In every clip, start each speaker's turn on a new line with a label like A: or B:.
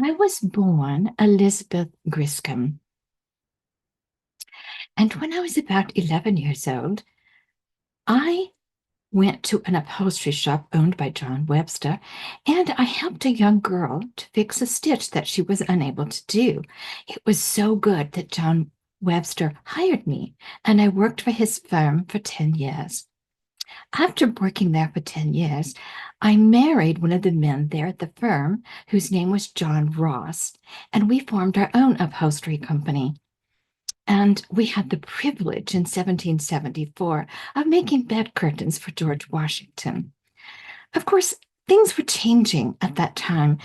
A: I was born Elizabeth Griscom, and when I was about 11 years old, I went to an upholstery shop owned by John Webster, and I helped a young girl to fix a stitch that she was unable to do. It was so good that John Webster hired me, and I worked for his firm for 10 years. After working there for 10 years, I married one of the men there at the firm, whose name was John Ross, and we formed our own upholstery company. And we had the privilege in 1774 of making bed curtains for George Washington. Of course, things were changing at that time,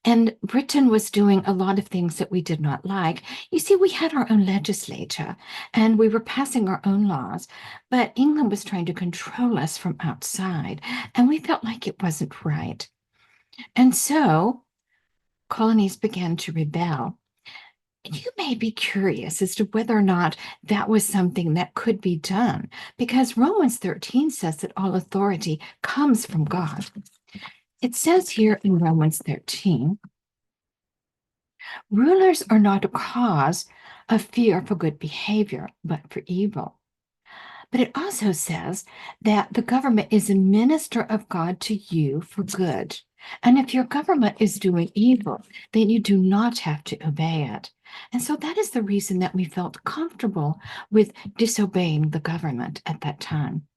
A: and Britain was doing a lot of things that we did not like. You see, we had our own legislature and we were passing our own laws, but England was trying to control us from outside, and we felt like it wasn't right. And so colonies began to rebel. You may be curious as to whether or not that was something that could be done, because Romans 13 says that all authority comes from God. It says here in Romans 13, rulers are not a cause of fear for good behavior, but for evil. But it also says that the government is a minister of God to you for good. And if your government is doing evil, then you do not have to obey it. And so that is the reason that we felt comfortable with disobeying the government at that time.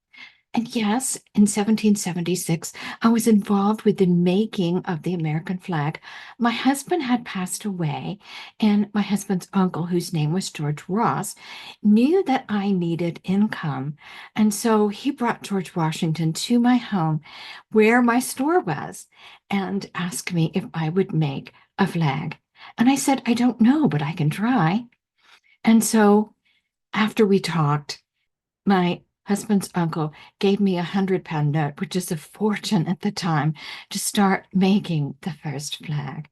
A: And yes, in 1776, I was involved with the making of the American flag. My husband had passed away, and my husband's uncle, whose name was George Ross, knew that I needed income. And so he brought George Washington to my home where my store was and asked me if I would make a flag. And I said, I don't know, but I can try. And so after we talked, my husband's uncle gave me £100 note, which is a fortune at the time, to start making the first flag.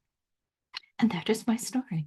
A: And that is my story.